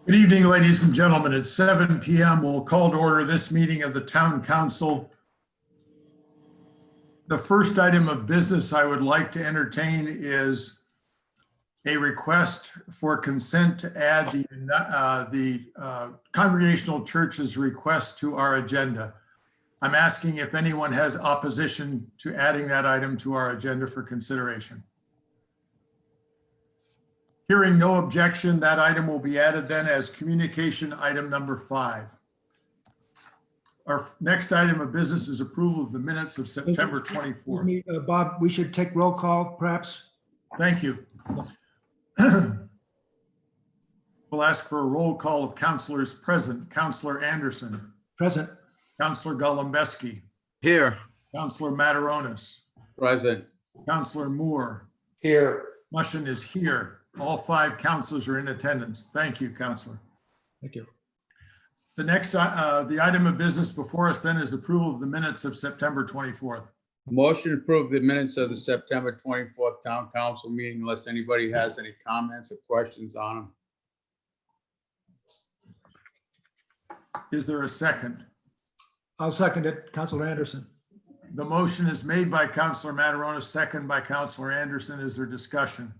Good evening, ladies and gentlemen. It's 7 p.m. We'll call to order this meeting of the Town Council. The first item of business I would like to entertain is a request for consent to add the Congregational Church's request to our agenda. I'm asking if anyone has opposition to adding that item to our agenda for consideration. Hearing no objection, that item will be added then as communication item number 5. Our next item of business is approval of the minutes of September 24th. Bob, we should take roll call, perhaps. Thank you. We'll ask for a roll call of councilors present. Councilor Anderson. Present. Councilor Golembeski. Here. Councilor Mataronis. Present. Councilor Moore. Here. Mushin is here. All 5 councilors are in attendance. Thank you, Councilor. Thank you. The next, the item of business before us then is approval of the minutes of September 24th. Motion to approve the minutes of the September 24th Town Council meeting unless anybody has any comments or questions on them. Is there a second? I'll second it. Councilor Anderson. The motion is made by Councilor Mataronis, second by Councilor Anderson. Is there discussion?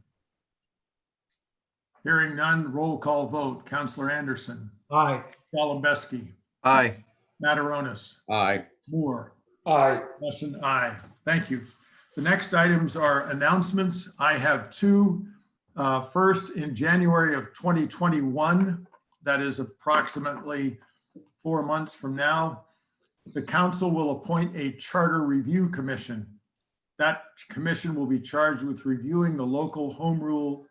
Hearing none, roll call vote. Councilor Anderson. Aye. Golembeski. Aye. Mataronis. Aye. Moore. Aye. Mushin, aye. Thank you. The next items are announcements. I have 2. First, in January of 2021, that is approximately 4 months from now, the council will appoint a charter review commission. That commission will be charged with reviewing the local home rule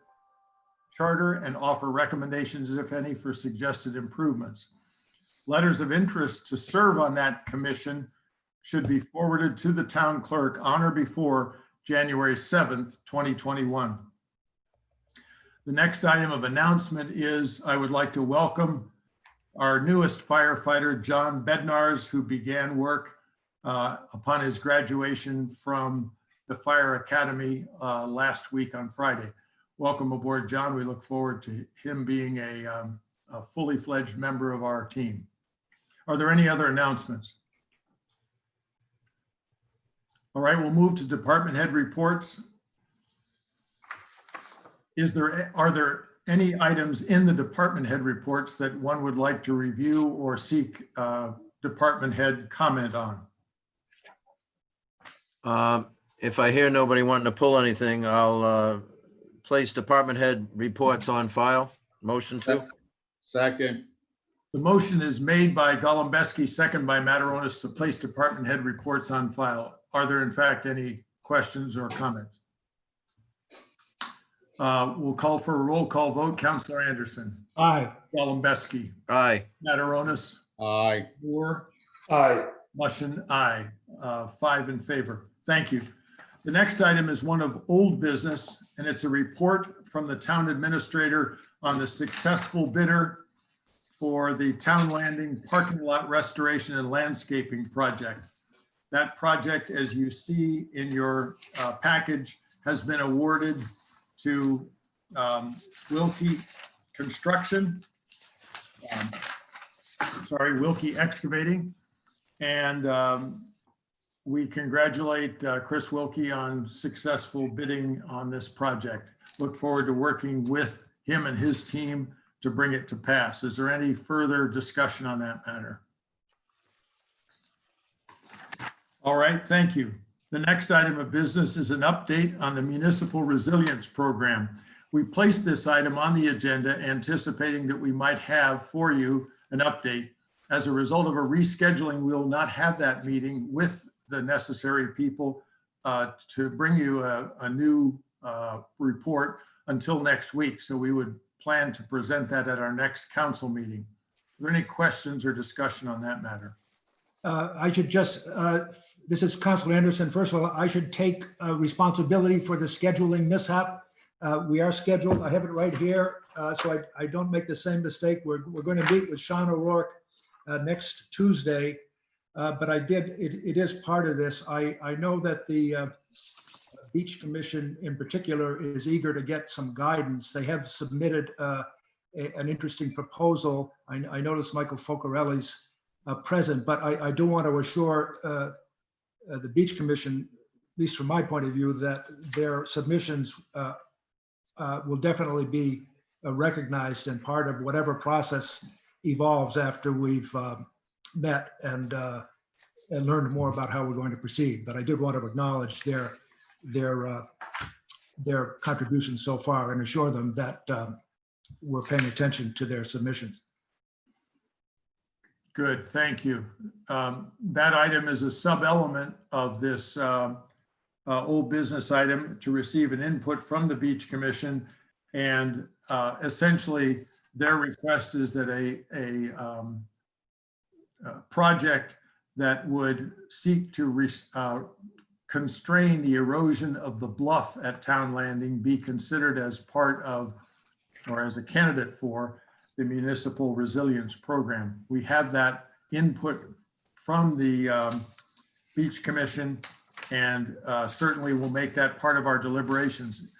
charter and offer recommendations, if any, for suggested improvements. Letters of interest to serve on that commission should be forwarded to the town clerk on or before January 7th, 2021. The next item of announcement is I would like to welcome our newest firefighter, John Bednars, who began work upon his graduation from the Fire Academy last week on Friday. Welcome aboard, John. We look forward to him being a fully fledged member of our team. Are there any other announcements? All right, we'll move to department head reports. Are there any items in the department head reports that one would like to review or seek department head comment on? If I hear nobody wanting to pull anything, I'll place department head reports on file. Motion to. Second. The motion is made by Golembeski, second by Mataronis, to place department head reports on file. Are there in fact any questions or comments? We'll call for a roll call vote. Councilor Anderson. Aye. Golembeski. Aye. Mataronis. Aye. Moore. Aye. Mushin, aye. 5 in favor. Thank you. The next item is one of old business, and it's a report from the town administrator on the successful bidder for the Town Landing parking lot restoration and landscaping project. That project, as you see in your package, has been awarded to Wilkie Construction, Wilkie Excavating, and we congratulate Chris Wilkie on successful bidding on this project. Look forward to working with him and his team to bring it to pass. Is there any further discussion on that matter? All right, thank you. The next item of business is an update on the Municipal Resilience Program. We placed this item on the agenda anticipating that we might have for you an update. As a result of a rescheduling, we will not have that meeting with the necessary people to bring you a new report until next week. So we would plan to present that at our next council meeting. Are there any questions or discussion on that matter? I should just, this is Councilor Anderson. First of all, I should take responsibility for the scheduling mishap. We are scheduled, I have it right here, so I don't make the same mistake. We're going to meet with Sean O'Rourke next Tuesday, but it is part of this. I know that the Beach Commission in particular is eager to get some guidance. They have submitted an interesting proposal. I noticed Michael Focarelli's present, but I do want to assure the Beach Commission, at least from my point of view, that their submissions will definitely be recognized and part of whatever process evolves after we've met and learned more about how we're going to proceed. But I did want to acknowledge their contributions so far and assure them that we're paying attention to their submissions. Good, thank you. That item is a sub-element of this old business item to receive an input from the Beach Commission. And essentially, their request is that a project that would seek to constrain the erosion of the bluff at Town Landing be considered as part of, or as a candidate for, the Municipal Resilience Program. We have that input from the Beach Commission, and certainly we'll make that part of our deliberations.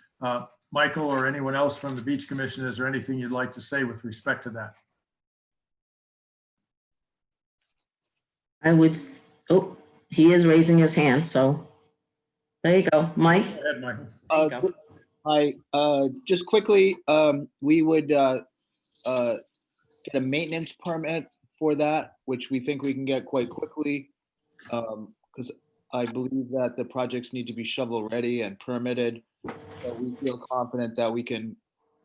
Michael or anyone else from the Beach Commission, is there anything you'd like to say with respect to that? I would, oh, he is raising his hand, so there you go, Mike. Go ahead, Michael. There you go. Hi, just quickly, we would get a maintenance permit for that, which we think we can get quite quickly. Because I believe that the projects need to be shovel ready and permitted. So we feel confident that we can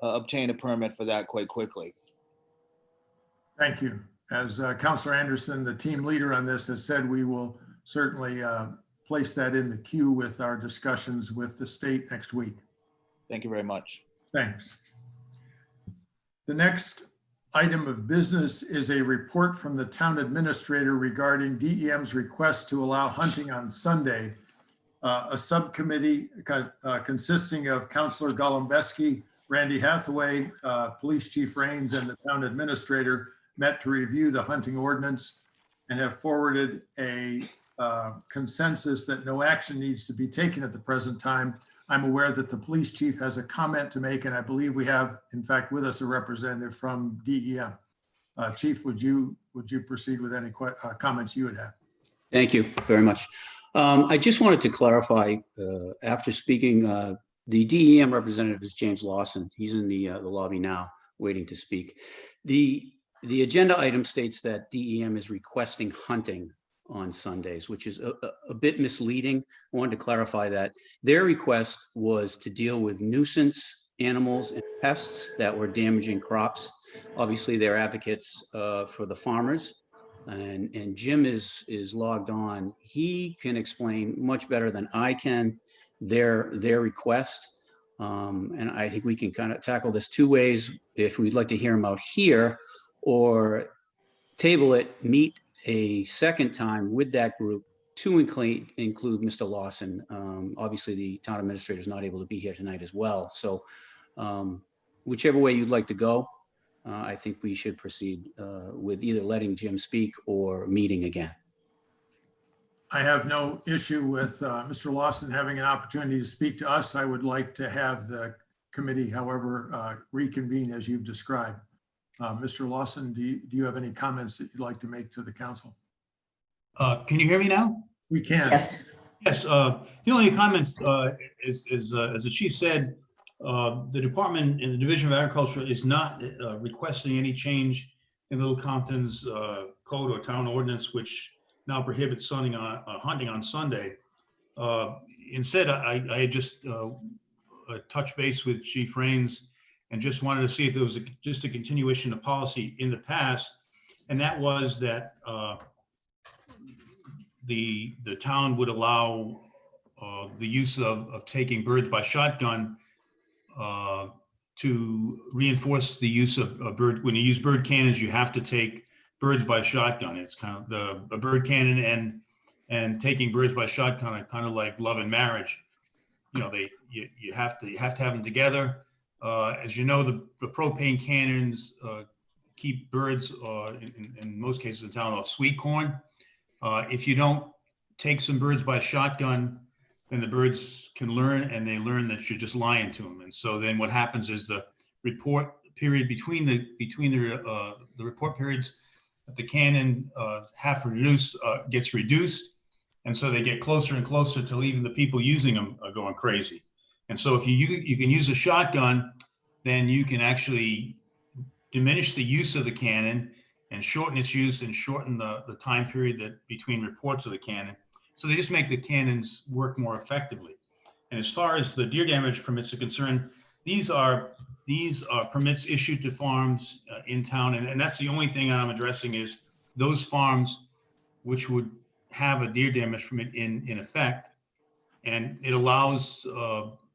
obtain a permit for that quite quickly. Thank you. As Councilor Anderson, the team leader on this, has said, we will certainly place that in the queue with our discussions with the state next week. Thank you very much. Thanks. The next item of business is a report from the town administrator regarding DEM's request to allow hunting on Sunday. A subcommittee consisting of Councilor Golembeski, Randy Hathaway, Police Chief Rains, and the town administrator met to review the hunting ordinance and have forwarded a consensus that no action needs to be taken at the present time. I'm aware that the police chief has a comment to make, and I believe we have, in fact, with us a representative from DEM. Chief, would you proceed with any comments you would have? Thank you very much. I just wanted to clarify, after speaking, the DEM representative is James Lawson. He's in the lobby now, waiting to speak. The agenda item states that DEM is requesting hunting on Sundays, which is a bit misleading. I wanted to clarify that. Their request was to deal with nuisance animals and pests that were damaging crops. Obviously, they're advocates for the farmers. And Jim is logged on. He can explain much better than I can their request. And I think we can kind of tackle this two ways. If we'd like to hear him out here, or table it, meet a second time with that group to include Mr. Lawson. Obviously, the town administrator is not able to be here tonight as well. So whichever way you'd like to go, I think we should proceed with either letting Jim speak or meeting again. I have no issue with Mr. Lawson having an opportunity to speak to us. I would like to have the committee, however, reconvene as you've described. Mr. Lawson, do you have any comments that you'd like to make to the council? Can you hear me now? We can. Yes. Yes. The only comments is as the chief said, the department in the Division of Agriculture is not requesting any change in Little Compton's code or town ordinance, which now prohibits hunting on Sunday. Instead, I had just touched base with Chief Rains and just wanted to see if there was just a continuation of policy in the past, and that was that the town would allow the use of taking birds by shotgun to reinforce the use of bird. When you use bird cannons, you have to take birds by shotgun. It's kind of a bird cannon and taking birds by shotgun are kind of like love and marriage. You know, you have to have them together. As you know, the propane cannons keep birds, in most cases in town, off sweet corn. If you don't take some birds by shotgun, then the birds can learn, and they learn that you're just lying to them. And so then what happens is the report period between the report periods that the cannon have reduced gets reduced. And so they get closer and closer till even the people using them are going crazy. And so if you can use a shotgun, then you can actually diminish the use of the cannon and shorten its use and shorten the time period that between reports of the cannon. So they just make the cannons work more effectively. And as far as the deer damage permits are concerned, these are permits issued to farms in town. And that's the only thing I'm addressing is those farms which would have a deer damage permit in effect. And it allows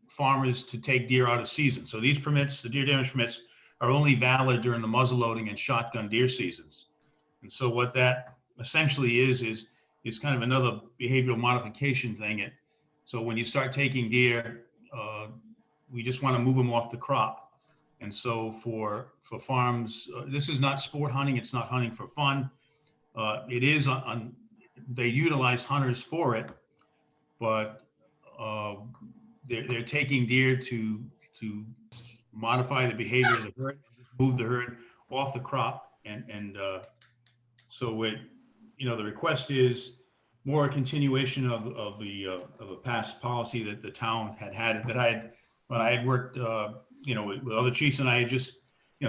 farmers to take deer out of season. So these permits, the deer damage permits, are only valid during the muzzleloading and shotgun deer seasons. And so what that essentially is kind of another behavioral modification thing. So when you start taking deer, we just want to move them off the crop. And so for farms, this is not sport hunting. It's not hunting for fun. It is they utilize hunters for it, but they're taking deer to modify the behavior of the herd, move the herd off the crop, and so the request is more a continuation of a past policy that the town had when I had worked with other chiefs, and I had just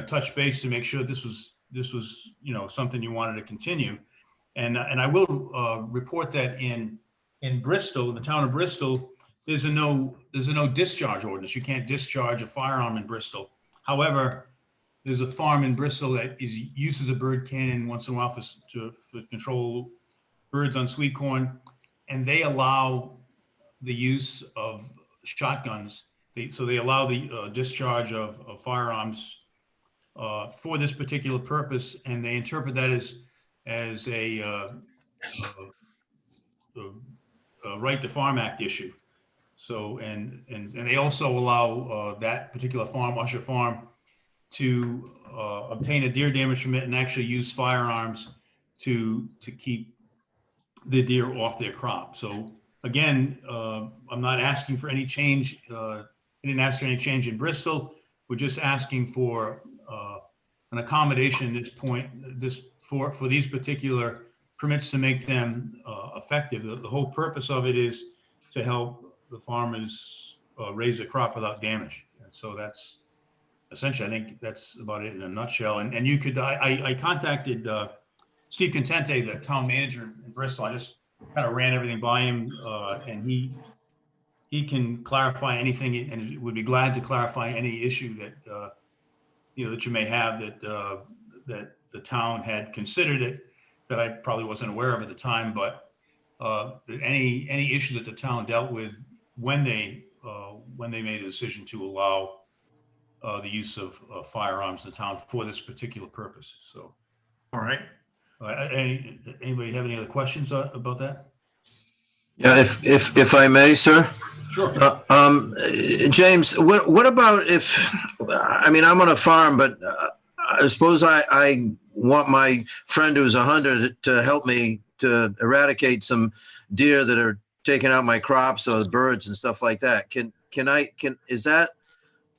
touched base to make sure this was something you wanted to continue, and I will report that in Bristol, the town of Bristol, there's a no discharge ordinance. You can't discharge a firearm in Bristol. However, there's a farm in Bristol that uses a bird cannon once in a while for control birds on sweet corn, and they allow the use of shotguns. So they allow the discharge of firearms for this particular purpose, and they interpret that as a Right to Farm Act issue. So, and they also allow that particular farm, Usher Farm, to obtain a deer damage permit and actually use firearms to keep the deer off their crop. So again, I'm not asking for any change. I didn't ask for any change in Bristol. We're just asking for an accommodation at this point, for these particular permits to make them effective. The whole purpose of it is to help the farmers raise a crop without damage. And so that's essentially, I think that's about it in a nutshell. And you could, I contacted Steve Contente, the town manager in Bristol. I just kind of ran everything by him, and he can clarify anything, and would be glad to clarify any issue that that you may have that the town had considered it, that I probably wasn't aware of at the time. But any issue that the town dealt with when they made a decision to allow the use of firearms in the town for this particular purpose. So, All right. Anybody have any other questions about that? Yeah, if I may, sir. Sure. James, what about if, I mean, I'm on a farm, but I suppose I want my friend who's a hunter to help me to eradicate some deer that are taking out my crops or the birds and stuff like that.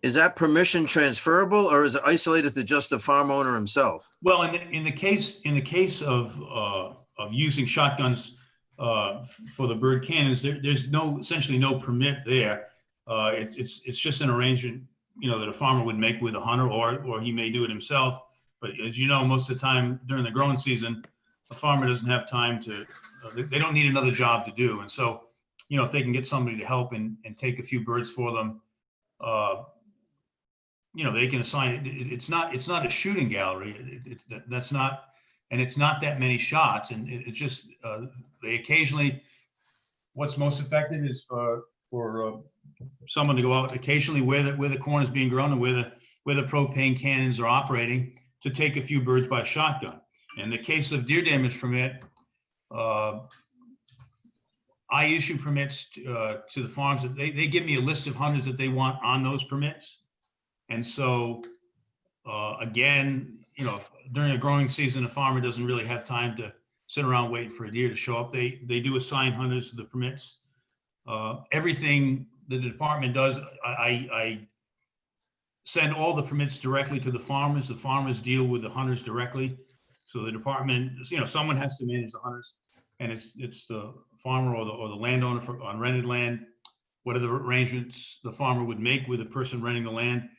Is that permission transferable, or is it isolated to just the farm owner himself? Well, in the case of using shotguns for the bird cannons, there's essentially no permit there. It's just an arrangement, that a farmer would make with a hunter, or he may do it himself. But as you know, most of the time during the growing season, a farmer doesn't have time to. They don't need another job to do, and so if they can get somebody to help and take a few birds for them, they can assign it. It's not a shooting gallery. That's not, and it's not that many shots. And it's just they occasionally. What's most effective is for someone to go out occasionally where the corn is being grown and where the propane cannons are operating, to take a few birds by shotgun. In the case of deer damage permit, I issue permits to the farms that they give me a list of hunters that they want on those permits. And so, again, during a growing season, a farmer doesn't really have time to sit around waiting for a deer to show up. They do assign hunters to the permits. Everything that the department does, I send all the permits directly to the farmers. The farmers deal with the hunters directly. So the department, someone has to manage the hunters, and it's the farmer or the landowner on rented land. What are the arrangements the farmer would make with the person renting the land?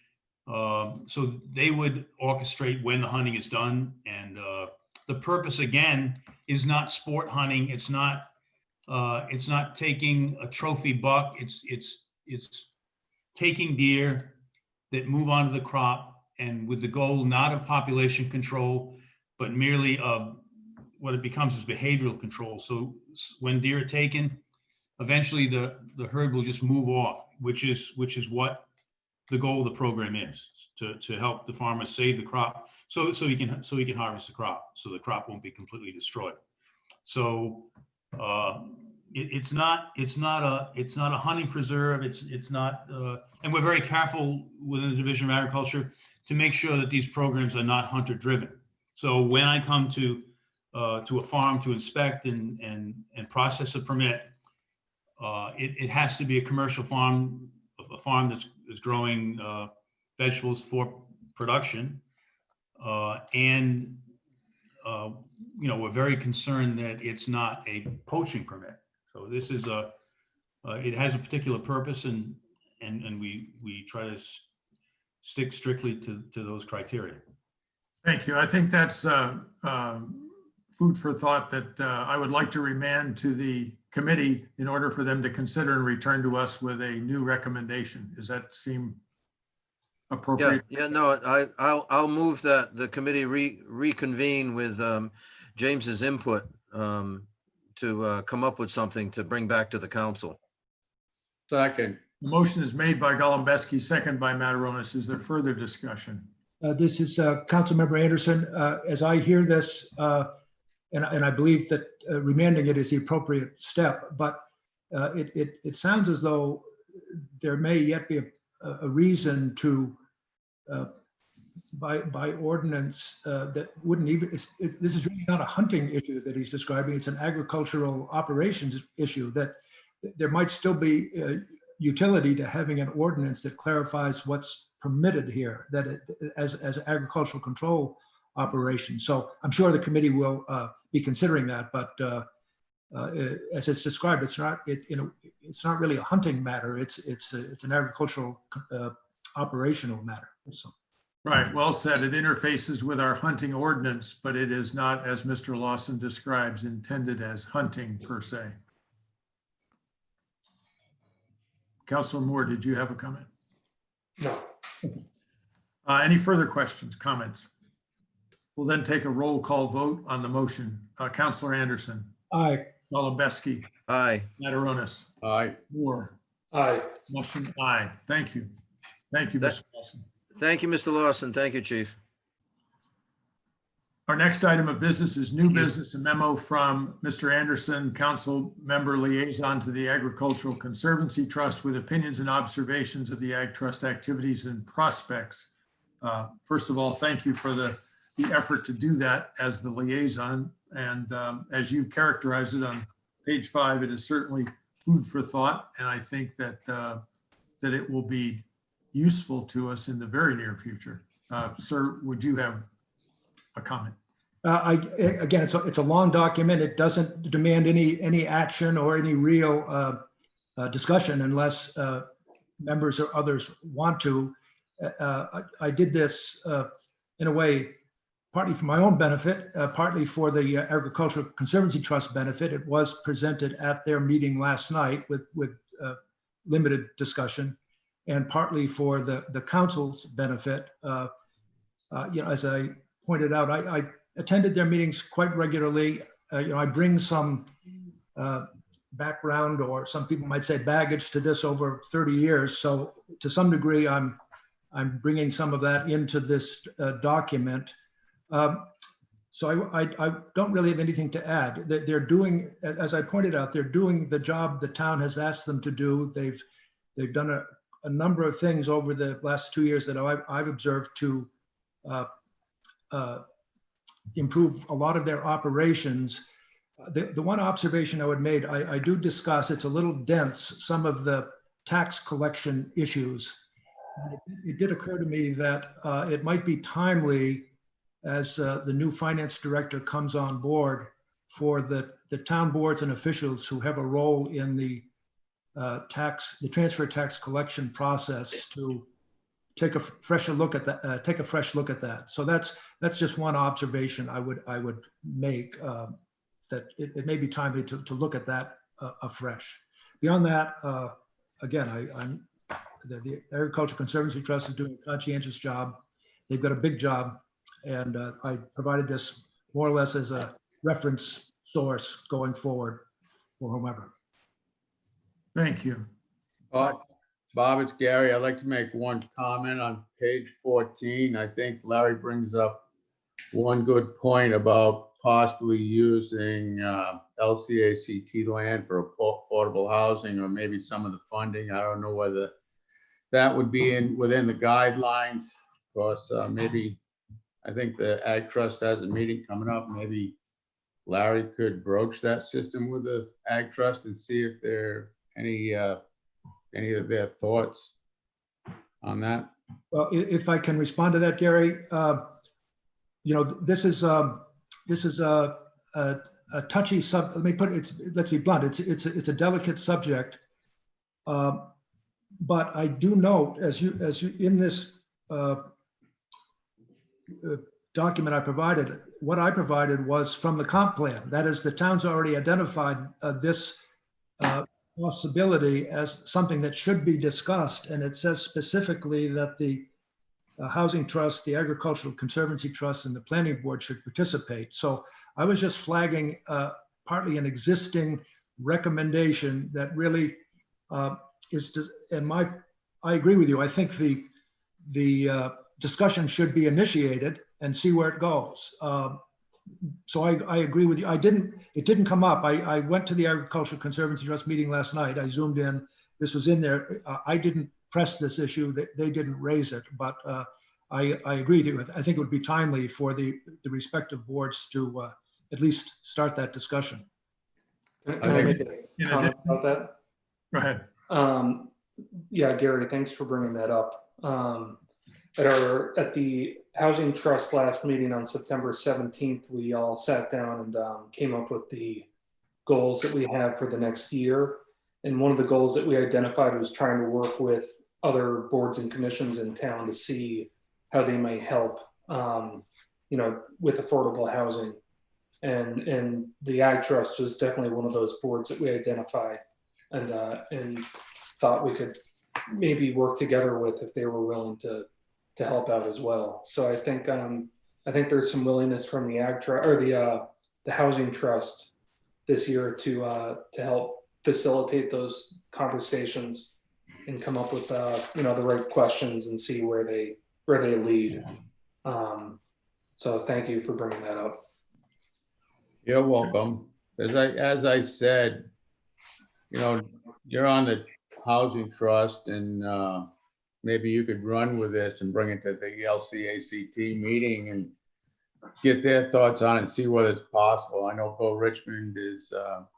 So they would orchestrate when the hunting is done. And the purpose, again, is not sport hunting. It's not taking a trophy buck. It's taking deer that move onto the crop, and with the goal not of population control, but merely of what it becomes is behavioral control. So when deer are taken, eventually the herd will just move off, which is what the goal of the program is, to help the farmer save the crop so he can harvest the crop, so the crop won't be completely destroyed. So it's not a hunting preserve. It's not, and we're very careful within the Division of Agriculture to make sure that these programs are not hunter driven. So when I come to a farm to inspect and process a permit, it has to be a commercial farm, a farm that's growing vegetables for production, and we're very concerned that it's not a poaching permit. So this is it has a particular purpose, and we try to stick strictly to those criteria. Thank you. I think that's food for thought that I would like to remand to the committee in order for them to consider and return to us with a new recommendation. Does that seem appropriate? Yeah, no, I'll move that the committee reconvene with James's input to come up with something to bring back to the council. Second. The motion is made by Golembeski, second by Mataronis. Is there further discussion? This is Councilmember Anderson. As I hear this, and I believe that remanding it is the appropriate step, but it sounds as though there may yet be a reason to, by ordinance, that wouldn't even, this is really not a hunting issue that he's describing. It's an agricultural operations issue, that there might still be utility to having an ordinance that clarifies what's permitted here, that as agricultural control operations. So I'm sure the committee will be considering that, but as it's described, it's not really a hunting matter. It's an agricultural operational matter. So. Right, well said. It interfaces with our hunting ordinance, but it is not, as Mr. Lawson describes, intended as hunting per se. Councilor Moore, did you have a comment? No. Any further questions, comments? We'll then take a roll call vote on the motion. Councilor Anderson. Aye. Golembeski. Aye. Mataronis. Aye. Moore. Aye. Motion aye. Thank you. Thank you, Mr. Lawson. Thank you, Mr. Lawson. Thank you, Chief. Our next item of business is new business, a memo from Mr. Anderson, council member liaison to the Agricultural Conservancy Trust, with opinions and observations of the Ag Trust activities and prospects. First of all, thank you for the effort to do that as the liaison. And as you've characterized it on page 5, it is certainly food for thought. And I think that that it will be useful to us in the very near future. Sir, would you have a comment? Again, it's a long document. It doesn't demand any action or any real discussion unless members or others want to. I did this in a way, partly for my own benefit, partly for the Agricultural Conservancy Trust benefit. It was presented at their meeting last night with limited discussion, and partly for the council's benefit. As I pointed out, I attended their meetings quite regularly. I bring some background, or some people might say baggage, to this over 30 years. So to some degree, I'm bringing some of that into this document. So I don't really have anything to add. They're doing, as I pointed out, they're doing the job the town has asked them to do. They've done a number of things over the last 2 years that I've observed to improve a lot of their operations. The one observation I would make, I do discuss, it's a little dense, some of the tax collection issues. It did occur to me that it might be timely as the new finance director comes on board for the town boards and officials who have a role in the transfer tax collection process to take a fresher look at that, take a fresh look at that. So that's just one observation I would make, that it may be timely to look at that afresh. Beyond that, again, the Agricultural Conservancy Trust is doing a conscientious job. They've got a big job, and I provided this more or less as a reference source going forward for whomever. Thank you. Bob, it's Gary. I'd like to make one comment on page 14. I think Larry brings up one good point about possibly using LCACT land for affordable housing, or maybe some of the funding. I don't know whether that would be within the guidelines. Of course, maybe, I think the Ag Trust has a meeting coming up. Maybe Larry could broach that system with the Ag Trust and see if there are any of their thoughts on that. Well, if I can respond to that, Gary, this is a touchy sub. Let me put it. Let's be blunt. It's a delicate subject. But I do note, as you in this document I provided, what I provided was from the comp plan. That is, the town's already identified this possibility as something that should be discussed, and it says specifically that the Housing Trust, the Agricultural Conservancy Trust, and the Planning Board should participate. So I was just flagging partly an existing recommendation that really I agree with you. I think the discussion should be initiated and see where it goes. So I agree with you. It didn't come up. I went to the Agricultural Conservancy Trust meeting last night. I zoomed in. This was in there. I didn't press this issue. They didn't raise it, but I agree with you. I think it would be timely for the respective boards to at least start that discussion. Can I make a comment about that? Go ahead. Yeah, Gary, thanks for bringing that up. At the Housing Trust last meeting on September 17th, we all sat down and came up with the goals that we have for the next year. And one of the goals that we identified was trying to work with other boards and commissions in town to see how they might help, with affordable housing. And the Ag Trust was definitely one of those boards that we identified and thought we could maybe work together with if they were willing to help out as well. So I think there's some willingness from the Ag Trust or the Housing Trust this year to help facilitate those conversations and come up with the right questions and see where they lead. So thank you for bringing that up. You're welcome. As I said, you're on the Housing Trust, and maybe you could run with this and bring it to the LCACT meeting and get their thoughts on it and see what is possible. I know Bill Richmond is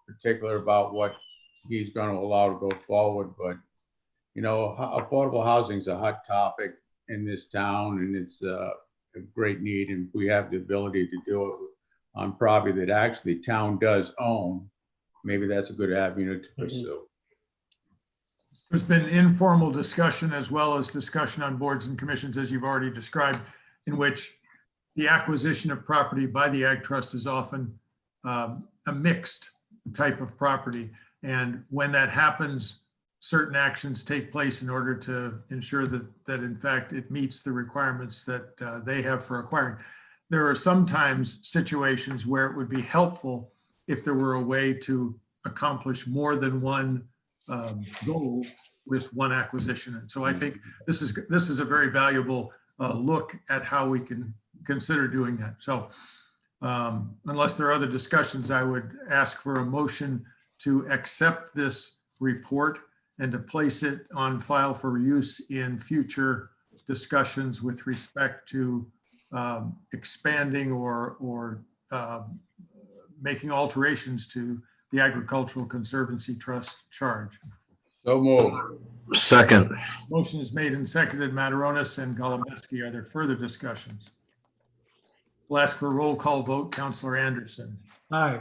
particular about what he's going to allow to go forward, but affordable housing is a hot topic in this town, and it's a great need, and we have the ability to do it on property that actually town does own. Maybe that's a good avenue to pursue. There's been informal discussion as well as discussion on boards and commissions, as you've already described, in which the acquisition of property by the Ag Trust is often a mixed type of property. And when that happens, certain actions take place in order to ensure that in fact it meets the requirements that they have for acquiring. There are sometimes situations where it would be helpful if there were a way to accomplish more than one goal with one acquisition. And so I think this is a very valuable look at how we can consider doing that. So unless there are other discussions, I would ask for a motion to accept this report and to place it on file for use in future discussions with respect to expanding or making alterations to the Agricultural Conservancy Trust charge. So moved. Second. Motion is made and seconded. Mataronis and Golembeski. Are there further discussions? We'll ask for a roll call vote. Counselor Anderson, Aye.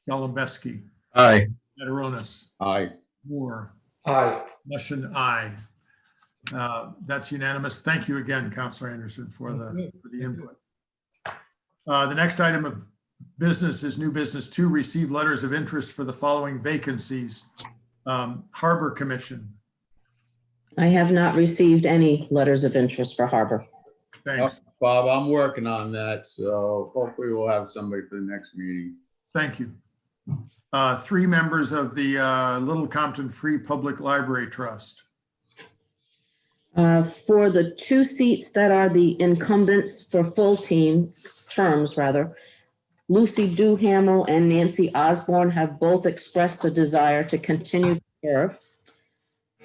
Golembeski, Aye. Mataronis, Aye. Moore, Aye. Mushin, aye. That's unanimous. Thank you again, Counselor Anderson, for the input. The next item of business is new business 2, receive letters of interest for the following vacancies. Harbor Commission, I have not received any letters of interest for Harbor. thanks. Bob, I'm working on that, so hopefully we'll have somebody for the next meeting. Thank you. 3 members of the Little Compton Free Public Library Trust. For the 2 seats that are the incumbents for full terms, Lucy Duhamel and Nancy Osborne have both expressed a desire to continue to serve.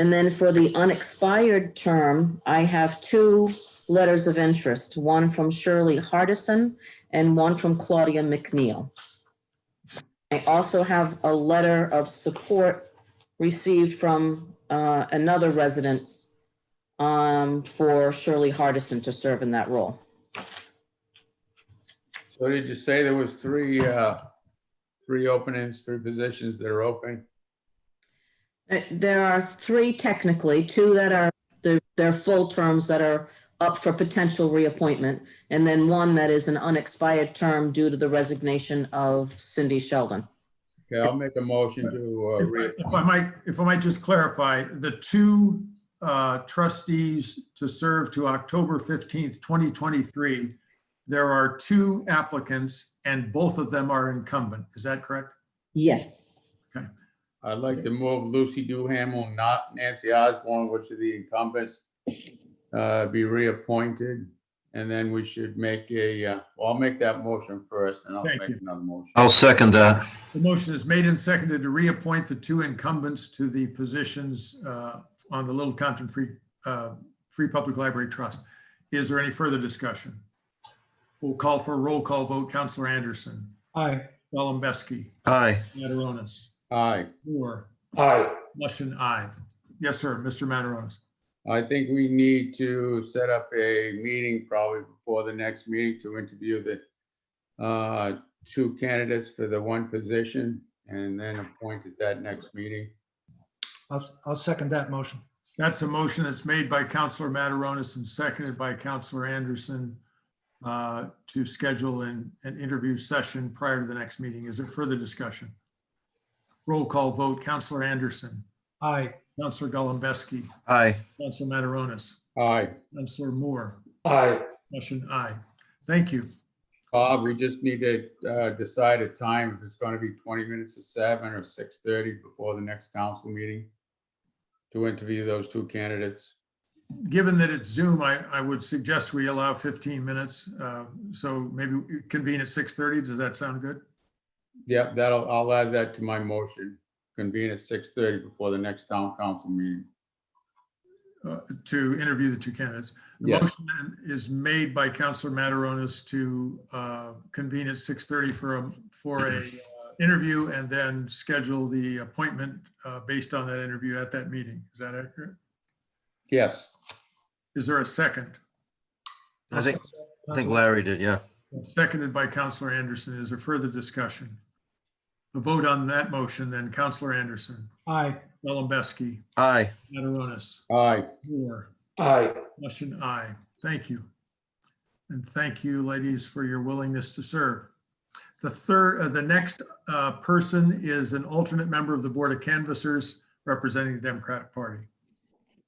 And then for the unexpired term, I have 2 letters of interest, one from Shirley Hardison and one from Claudia McNeil. I also have a letter of support received from another resident for Shirley Hardison to serve in that role. So did you say there was 3 openings, 3 positions that are open? There are 3 technically, 2 that are they're full terms that are up for potential reappointment, and then 1 that is an unexpired term due to the resignation of Cindy Sheldon. Okay, I'll make a motion to If I might just clarify, the 2 trustees to serve to October 15th, 2023, there are 2 applicants and both of them are incumbent. Is that correct? Yes. Okay. I'd like to move Lucy Duhamel, not Nancy Osborne, which are the incumbents, be reappointed. And then we should make I'll make that motion first and I'll Thank make you. another motion. I'll second that. The motion is made and seconded to reappoint the 2 incumbents to the positions on the Little Compton Free Public Library Trust. Is there any further discussion? We'll call for a roll call vote. Counselor Anderson, Aye. Golembeski, Aye. Mataronis, Aye. Moore, Aye. Mushin, aye. Yes, sir, Mr. Mataronis. I think we need to set up a meeting probably before the next meeting to interview the 2 candidates for the 1 position and then appoint at that next meeting. I'll second that motion. That's a motion that's made by Counselor Mataronis and seconded by Counselor Anderson to schedule an interview session prior to the next meeting. Is there further discussion? Roll call vote. Counselor Anderson, Aye. Counselor Golembeski, Aye. Counselor Mataronis, Aye. Counselor Moore, Aye. Mushin, aye. Thank you. Bob, we just need to decide a time, if it's going to be 20 minutes to 7 or 6:30 before the next council meeting to interview those 2 candidates. Given that it's Zoom, I would suggest we allow 15 minutes. So maybe we convene at 6:30. Does that sound good? Yeah, I'll add that to my motion. Convene at 6:30 before the next town council meeting. To interview the 2 candidates. The Yes. motion then is made by Counselor Mataronis to convene at 6:30 for a interview and then schedule the appointment based on that interview at that meeting. Is that accurate? Yes. Is there a second? I think Larry did, yeah. Seconded by Counselor Anderson. Is there further discussion? The vote on that motion, then Counselor Anderson, Aye. Golembeski, Aye. Mataronis, Aye. Moore, Aye. Mushin, aye. Thank you. And thank you, ladies, for your willingness to serve. The next person is an alternate member of the Board of Canvassers representing the Democratic Party.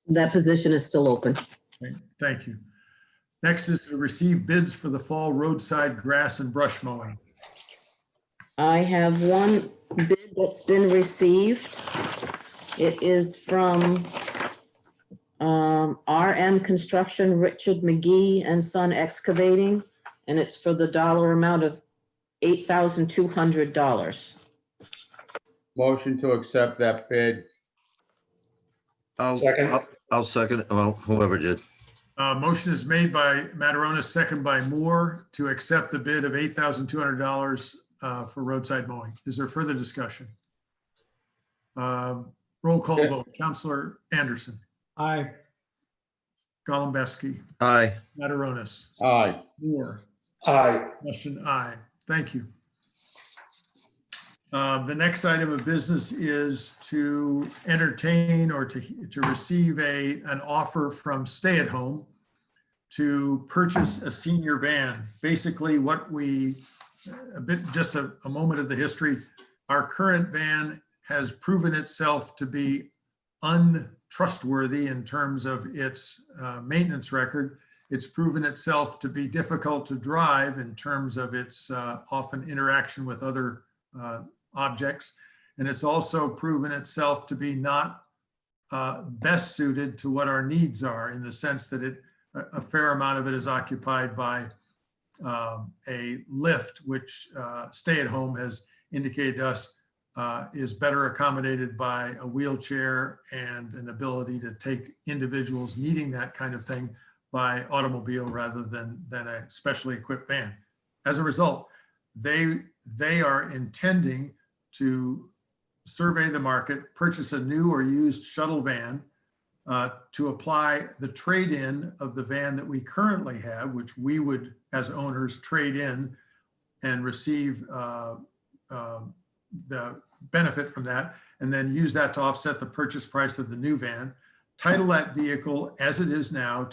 That position is still open. Okay, thank you. Next is to receive bids for the fall roadside grass and brush mowing. I have 1 bid that's been received. It is from RM Construction, Richard McGee and Son Excavating, and it's for the dollar amount of $8,200. Motion to accept that bid. Second. I'll second it. Well, whoever did. Motion is made by Mataronis, second by Moore, to accept the bid of $8,200 for roadside mowing. Is there further discussion? Roll call vote. Counselor Anderson, Aye. Golembeski, Aye. Mataronis, Aye. Moore, Aye. Russian, aye. Thank you. The next item of business is to entertain or to receive an offer from Stay at Home to purchase a senior van. Basically, just a moment of the history. Our current van has proven itself to be untrustworthy in terms of its maintenance record. It's proven itself to be difficult to drive in terms of its often interaction with other objects. And it's also proven itself to be not best suited to what our needs are, in the sense that a fair amount of it is occupied by a lift, which Stay at Home has indicated to us is better accommodated by a wheelchair and an ability to take individuals needing that kind of thing by automobile rather than a specially equipped van. As a result, they are intending to survey the market, purchase a new or used shuttle van to apply the trade-in of the van that we currently have, which we would, as owners, trade in and receive the benefit from that, and then use that to offset the purchase price of the new van, title that vehicle as it is now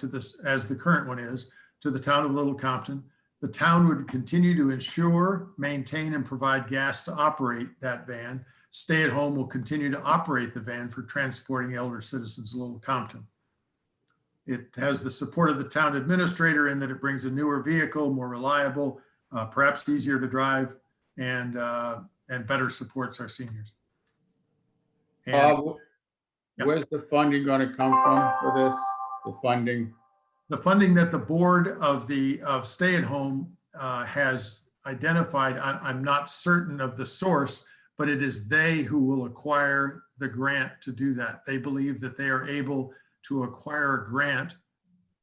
as the current one is, to the town of Little Compton. The town would continue to insure, maintain, and provide gas to operate that van. Stay at Home will continue to operate the van for transporting elder citizens of Little Compton. It has the support of the town administrator in that it brings a newer vehicle, more reliable, perhaps easier to drive, and better supports our seniors. And Where's the funding going to come from for this? The funding? the funding that the board of Stay at Home has identified, I'm not certain of the source, but it is they who will acquire the grant to do that. They believe that they are able to acquire a grant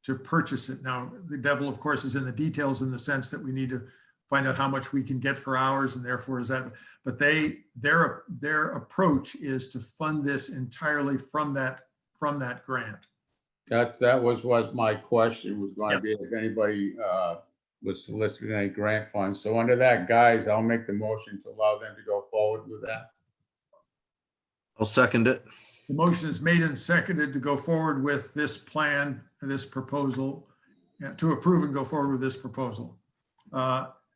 to purchase it. Now, the devil, of course, is in the details, in the sense that we need to find out how much we can get for hours, and therefore is that, but their approach is to fund this entirely from that grant. That was what my question was going to be, if anybody was soliciting any grant funds. So under that, guys, I'll make the motion to allow them to go forward with that. I'll second it. The motion is made and seconded to go forward with this plan, this proposal, to approve and go forward with this proposal.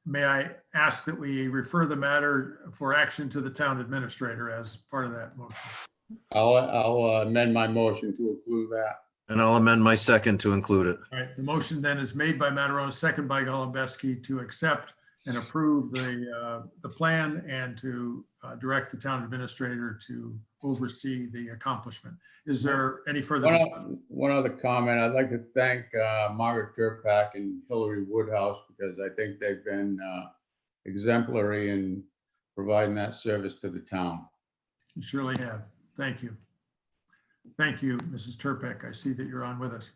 May I ask that we refer the matter for action to the town administrator as part of that motion? I'll amend my motion to include that. And I'll amend my second to include it. All right, the motion then is made by Mataronis, second by Golembeski, to accept and approve the plan and to direct the town administrator to oversee the accomplishment. Is there any further? One other comment. I'd like to thank Margaret Turpak and Hillary Woodhouse, because I think they've been exemplary in providing that service to the town. You surely have. Thank you. Thank you, Mrs. Turpak. I see that you're on with us.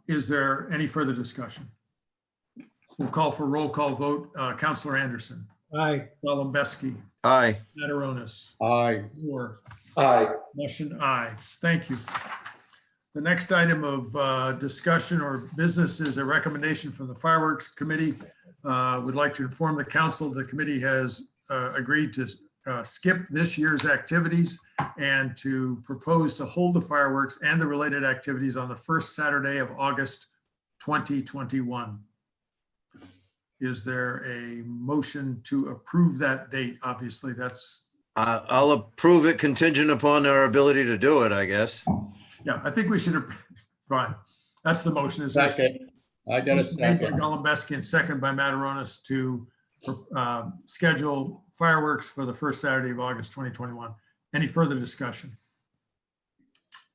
Is there any further discussion? We'll call for roll call vote. Councilor Anderson. Aye. Golembeski. Aye. Mataronis. Aye. Moore. Aye. Motion aye. Thank you. The next item of discussion or business is a recommendation from the Fireworks Committee. Would like to inform the council the committee has agreed to skip this year's activities and to propose to hold the fireworks and the related activities on the first Saturday of August 2021. Is there a motion to approve that date? Obviously, that's. I'll approve it contingent upon our ability to do it, I guess. Yeah, I think we should. Fine. That's the motion. Is there a Second. I got a motion made by second. Golembeski and second by Mataronis to schedule fireworks for the first Saturday of August 2021. Any further discussion?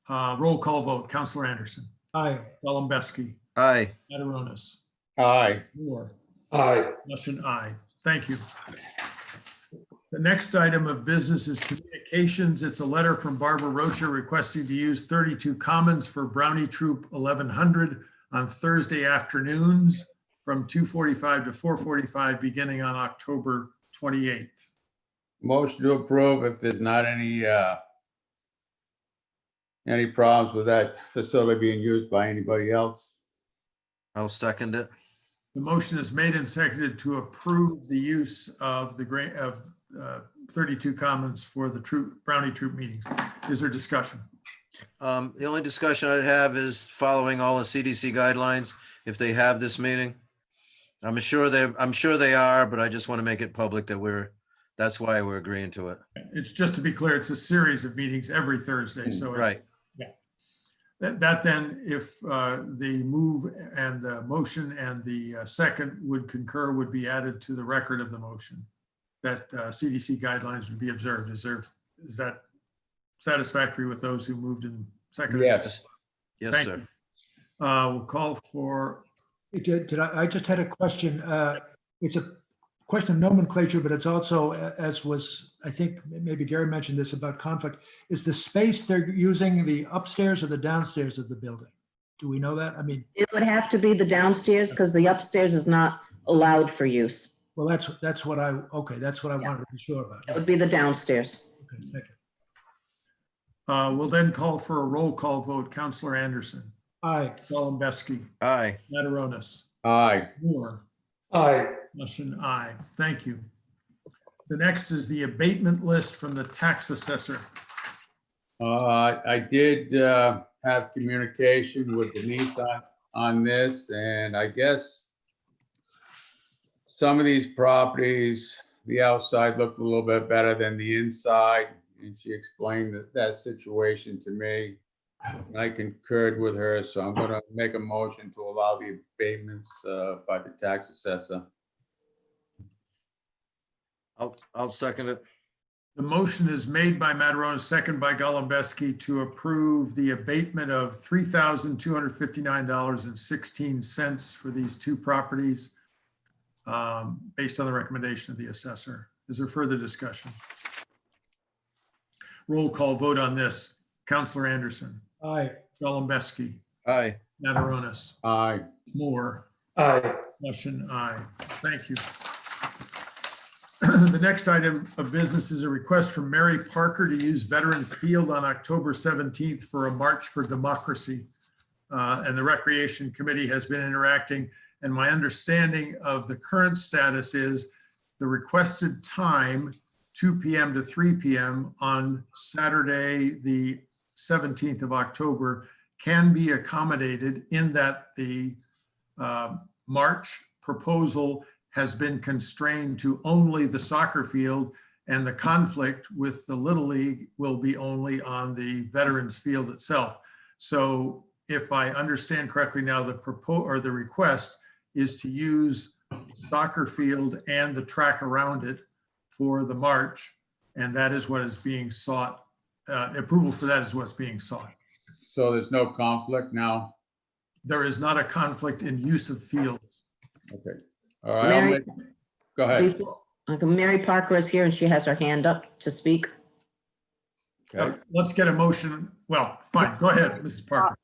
Roll call vote. Councilor Anderson. Aye. Golembeski. Aye. Mataronis. Aye. Moore. Aye. Motion aye. Thank you. The next item of business is communications. It's a letter from Barbara Rocha requesting to use 32 Commons for Brownie Troop 1100 on Thursday afternoons from 2:45 to 4:45, beginning on October 28th. Motion to approve if there's not any any problems with that facility being used by anybody else. I'll second it. The motion is made and seconded to approve the use of the 32 Commons for the Brownie Troop meetings. Is there discussion? The only discussion I'd have is following all the CDC guidelines, if they have this meeting. I'm sure they are, but I just want to make it public that that's why we're agreeing to it. It's just to be clear, it's a series of meetings every Thursday, so it's, Right. that then, if the move and the motion and the second would concur, would be added to the record of the motion, that CDC guidelines would be observed. Is that satisfactory with those who moved and seconded? Yes. Yes, Thank sir. you. We'll call for, I just had a question. It's a question of nomenclature, but it's also, as was, I think maybe Gary mentioned this about conflict. Is the space they're using the upstairs or the downstairs of the building? Do we know that? I mean, It would have to be the downstairs because the upstairs is not allowed for use. well, that's what I wanted to be sure about. It would be the downstairs. Okay, thank you. we'll then call for a roll call vote. Counselor Anderson, Aye. Golembeski, Aye. Mataronis, Aye. Moore, Aye. Motion aye. Thank you. The next is the abatement list from the tax assessor. I did have communication with Denise on this, and I guess some of these properties, the outside looked a little bit better than the inside, and she explained that situation to me. And I concurred with her, so I'm gonna make a motion to allow the abatements by the tax assessor. I'll second it. The motion is made by Mataronis, second by Golembeski, to approve the abatement of $3,259.16 for these two properties, based on the recommendation of the assessor. Is there further discussion? Roll call vote on this. Counselor Anderson, Aye. Golembeski, Aye. Mataronis, Aye. Moore, Aye. Motion aye. Thank you. The next item of business is a request from Mary Parker to use Veterans Field on October 17th for a March for Democracy. And the Recreation Committee has been interacting. And my understanding of the current status is the requested time, 2 p.m. to 3 p.m. on Saturday, the 17th of October, can be accommodated in that the March proposal has been constrained to only the soccer field, and the conflict with the Little League will be only on the Veterans Field itself. So if I understand correctly now, the request is to use soccer field and the track around it for the March, and that is what is being sought. Approval for that is what's being sought. So there's no conflict now? There is not a conflict in use of fields. Okay. All right. Go ahead. Mary Parker is here and she has her hand up to speak. Okay. Let's get a motion. Well, fine, go ahead, Mrs. Parker.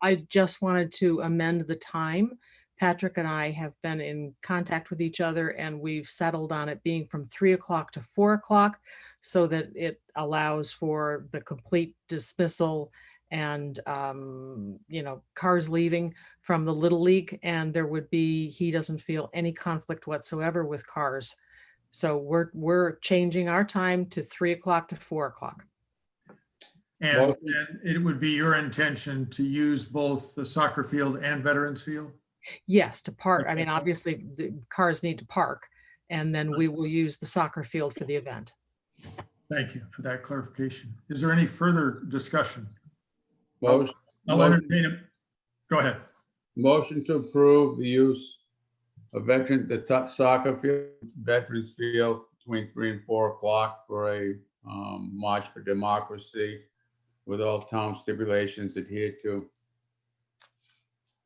I just wanted to amend the time. Patrick and I have been in contact with each other and we've settled on it being from 3 o'clock to 4 o'clock so that it allows for the complete dismissal and, cars leaving from the Little League. And there would be, he doesn't feel any conflict whatsoever with cars. So we're changing our time to 3 o'clock to 4 o'clock. And it would be your intention to use both the soccer field and Veterans Field? Yes, to park. I mean, obviously the cars need to park and then we will use the soccer field for the event. Thank you for that clarification. Is there any further discussion? Motion. I'll entertain it. Go ahead. Motion to approve the use of soccer field, Veterans Field between 3 and 4 o'clock for a March for Democracy with all town stipulations adhered to.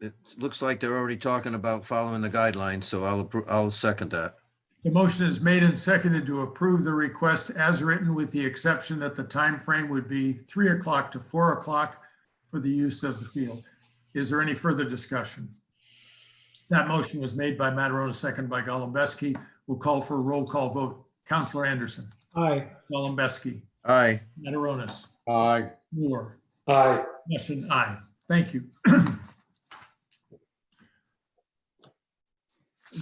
It looks like they're already talking about following the guidelines, so I'll second that. The motion is made and seconded to approve the request as written, with the exception that the time frame would be 3 o'clock to 4 o'clock for the use of the field. Is there any further discussion? That motion was made by Mataronis, second by Golembeski. We'll call for a roll call vote. Counselor Anderson, Aye. Golembeski, Aye. Mataronis, Aye. Moore, Aye. Motion aye. Thank you.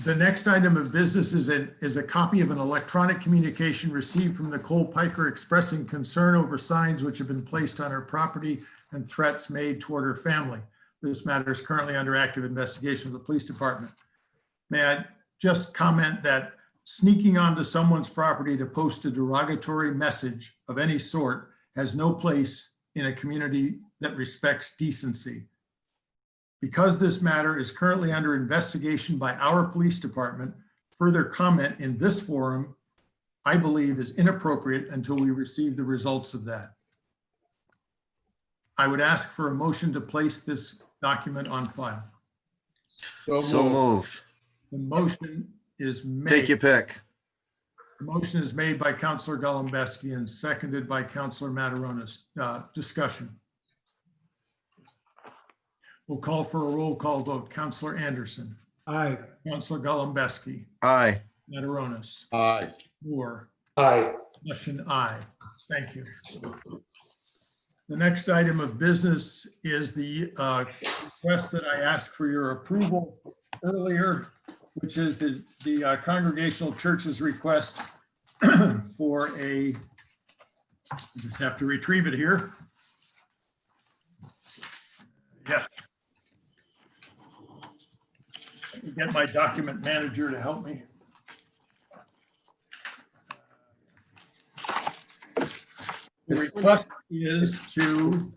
The next item of business is a copy of an electronic communication received from Nicole Piker expressing concern over signs which have been placed on her property and threats made toward her family. This matter is currently under active investigation of the police department. May I just comment that sneaking onto someone's property to post a derogatory message of any sort has no place in a community that respects decency. Because this matter is currently under investigation by our police department, further comment in this forum, I believe, is inappropriate until we receive the results of that. I would ask for a motion to place this document on file. So moved. The motion is Take made. your pick. The motion is made by Councilor Golembeski and seconded by Councilor Mataronis. Discussion. We'll call for a roll call vote. Councilor Anderson. Aye. Councilor Golembeski. Aye. Mataronis. Aye. Moore. Aye. Motion aye. Thank you. The next item of business is the request that I asked for your approval earlier, which is the Congregational Church's request for a, I just have to retrieve it here. Yes. Let me get my document manager to help me. The request is to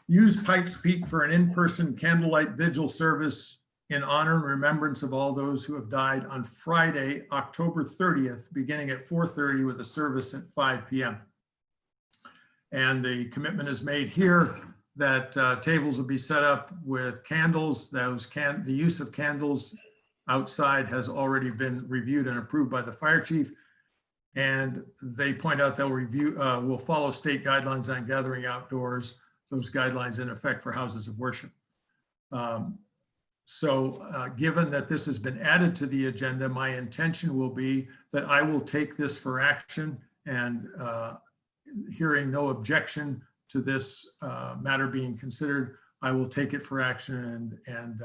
use Pikes Peak for an in-person candlelight vigil service in honor and remembrance of all those who have died on Friday, October 30th, beginning at 4:30 with a service at 5 p.m. And the commitment is made here that tables will be set up with candles. The use of candles outside has already been reviewed and approved by the fire chief. And they point out they'll will follow state guidelines on gathering outdoors, those guidelines in effect for houses of worship. Given that this has been added to the agenda, my intention will be that I will take this for action, and hearing no objection to this matter being considered, I will take it for action and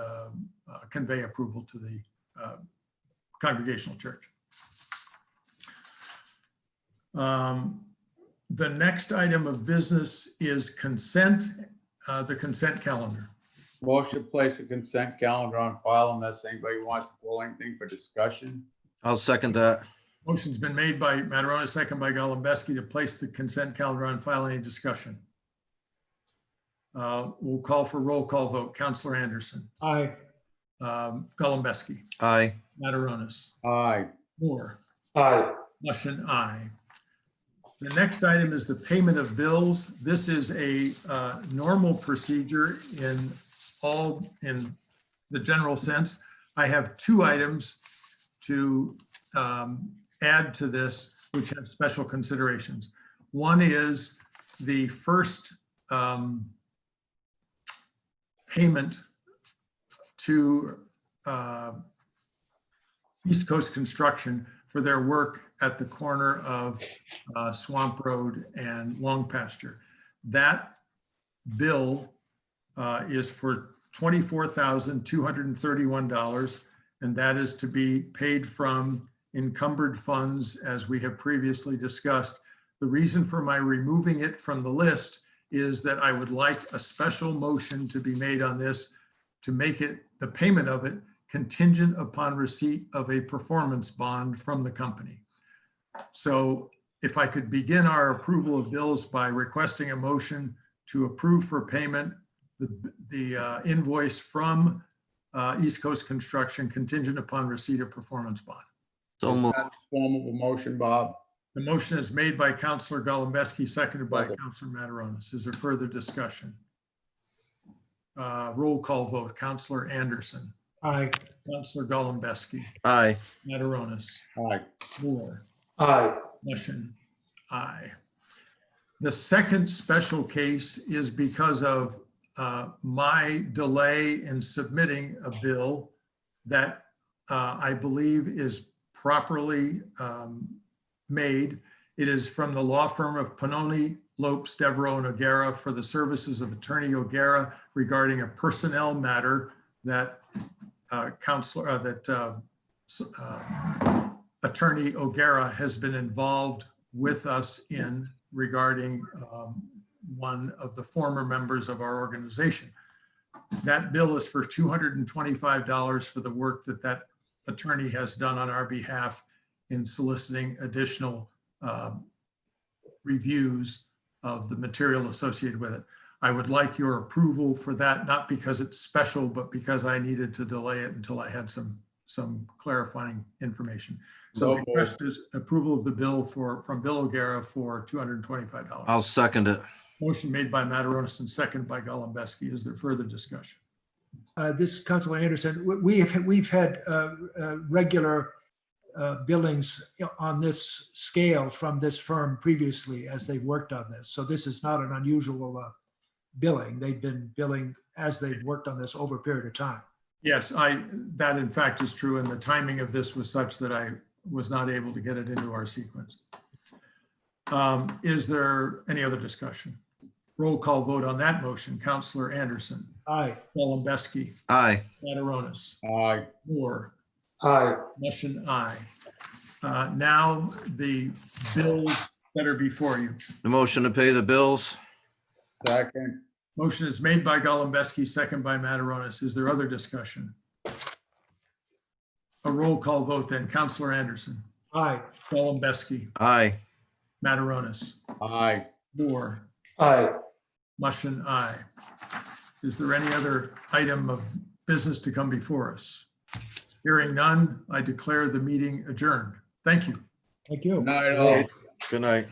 convey approval to the Congregational Church. The next item of business is consent, the consent calendar. Motion to place a consent calendar on file unless anybody wants to pull anything for discussion. I'll second that. Motion's been made by Mataronis, second by Golembeski, to place the consent calendar on file. Any discussion? We'll call for roll call vote. Councilor Anderson. Aye. Golembeski. Aye. Mataronis. Aye. Moore. Aye. Motion aye. The next item is the payment of bills. This is a normal procedure in the general sense. I have two items to add to this, which have special considerations. One is the first payment to East Coast Construction for their work at the corner of Swamp Road and Long Pasture. That bill is for $24,231, and that is to be paid from encumbered funds, as we have previously discussed. The reason for my removing it from the list is that I would like a special motion to be made on this to make it, the payment of it, contingent upon receipt of a performance bond from the company. So if I could begin our approval of bills by requesting a motion to approve for payment the invoice from East Coast Construction contingent upon receipt of performance bond. So moved. That's the form of a motion, Bob. The motion is made by Councilor Golembeski, seconded by Councilor Mataronis. Is there further discussion? Roll call vote. Councilor Anderson. Aye. Councilor Golembeski. Aye. Mataronis. Aye. Moore. Aye. Motion aye. The second special case is because of my delay in submitting a bill that I believe is properly made. It is from the law firm of Pannoni, Lopes, Devereaux, and O'Gara for the services of Attorney O'Gara regarding a personnel matter that Attorney O'Gara has been involved with us in regarding one of the former members of our organization. That bill is for $225 for the work that that attorney has done on our behalf in soliciting additional reviews of the material associated with it. I would like your approval for that, not because it's special, but because I needed to delay it until I had some clarifying information. So the request is approval of the bill from Bill O'Gara for $225. I'll second it. Motion made by Mataronis and second by Golembeski. Is there further discussion? This Councilor Anderson, we've had regular billings on this scale from this firm previously as they've worked on this. So this is not an unusual billing. They've been billing as they've worked on this over a period of time. Yes, that in fact is true. And the timing of this was such that I was not able to get it into our sequence. Is there any other discussion? Roll call vote on that motion. Councilor Anderson. Aye. Golembeski. Aye. Mataronis. Aye. Moore. Aye. Motion aye. Now the bills that are before you. The motion to pay the bills? Second. Motion is made by Golembeski, second by Mataronis. Is there other discussion? A roll call vote then. Councilor Anderson. Aye. Golembeski. Aye. Mataronis. Aye. Moore. Aye. Mushin, aye. Is there any other item of business to come before us? Hearing none, I declare the meeting adjourned. Thank you. Thank you. Night all. Good night.